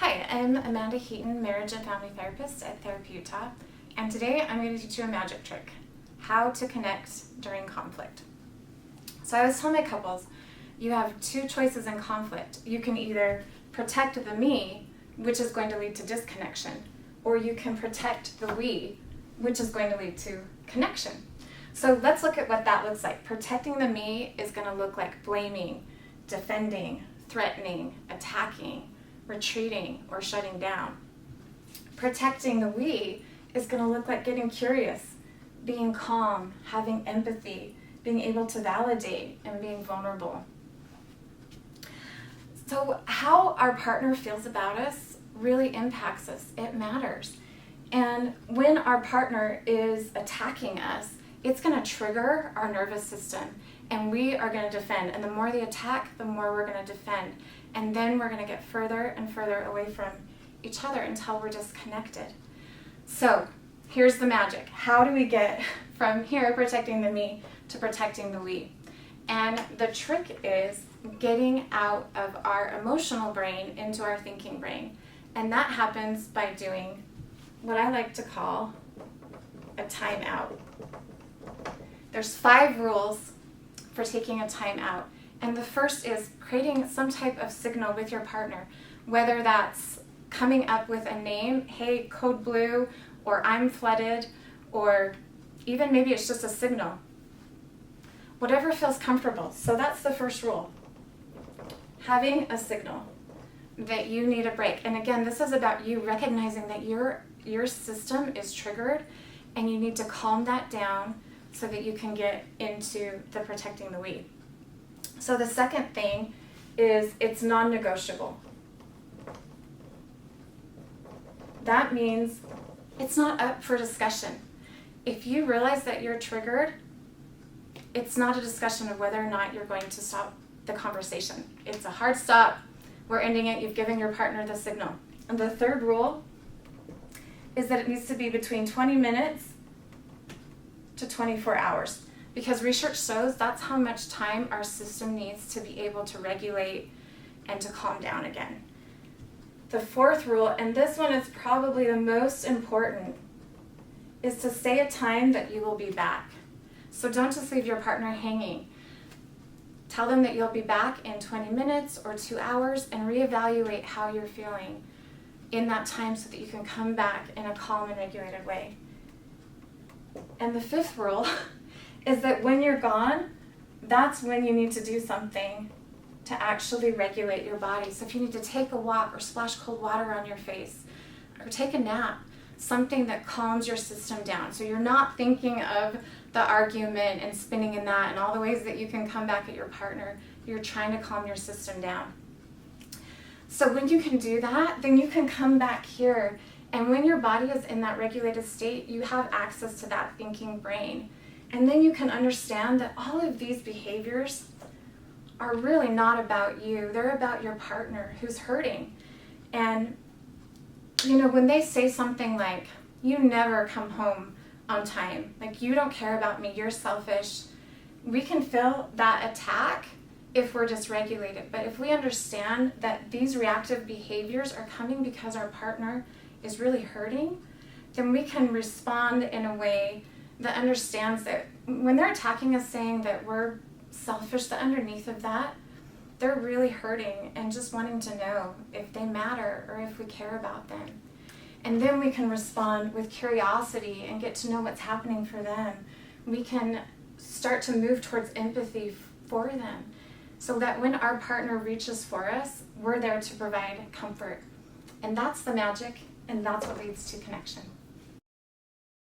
Hi, I'm Amanda Heaton, marriage and family therapist at Therapy Utah, and today I'm going to teach you a magic trick, how to connect during conflict. So I always tell my couples, you have two choices in conflict. You can either protect the me, which is going to lead to disconnection, or you can protect the we, which is going to lead to connection. So let's look at what that looks like. Protecting the me is going to look like blaming, defending, threatening, attacking, retreating, or shutting down. Protecting the we is going to look like getting curious, being calm, having empathy, being able to validate, and being vulnerable. So how our partner feels about us really impacts us. It matters. And when our partner is attacking us, it's going to trigger our nervous system, and we are going to defend. And the more they attack, the more we're going to defend. And then we're going to get further and further away from each other until we're disconnected. So here's the magic. How do we get from here, protecting the me, to protecting the we? And the trick is getting out of our emotional brain into our thinking brain. And that happens by doing what I like to call a timeout. There's 5 rules for taking a timeout. And the first is creating some type of signal with your partner, whether that's coming up with a name, hey, code blue, or I'm flooded, or even maybe it's just a signal. Whatever feels comfortable. So that's the first rule. Having a signal that you need a break. And again, this is about you recognizing that your system is triggered and you need to calm that down so that you can get into the protecting the we. So the second thing is it's non-negotiable. That means it's not up for discussion. If you realize that you're triggered, it's not a discussion of whether or not you're going to stop the conversation. It's a hard stop. We're ending it. You've given your partner the signal. And the third rule is that it needs to be between 20 minutes to 24 hours. Because research shows that's how much time our system needs to be able to regulate and to calm down again. The fourth rule, and this one is probably the most important, is to say a time that you will be back. So don't just leave your partner hanging. Tell them that you'll be back in 20 minutes or 2 hours and reevaluate how you're feeling in that time so that you can come back in a calm and regulated way. And the fifth rule is that when you're gone, that's when you need to do something to actually regulate your body. So if you need to take a walk or splash cold water on your face or take a nap, something that calms your system down. So you're not thinking of the argument and spinning in that and all the ways that you can come back at your partner. You're trying to calm your system down. So when you can do that, then you can come back here. And when your body is in that regulated state, you have access to that thinking brain. And then you can understand that all of these behaviors are really not about you. They're about your partner who's hurting. And, when they say something like, you never come home on time, like you don't care about me, you're selfish, we can feel that attack if we're dysregulated. But if we understand that these reactive behaviors are coming because our partner is really hurting, then we can respond in a way that understands that when they're attacking us saying that we're selfish, that underneath of that, they're really hurting and just wanting to know if they matter or if we care about them. And then we can respond with curiosity and get to know what's happening for them. We can start to move towards empathy for them so that when our partner reaches for us, we're there to provide comfort. And that's the magic, and that's what leads to connection.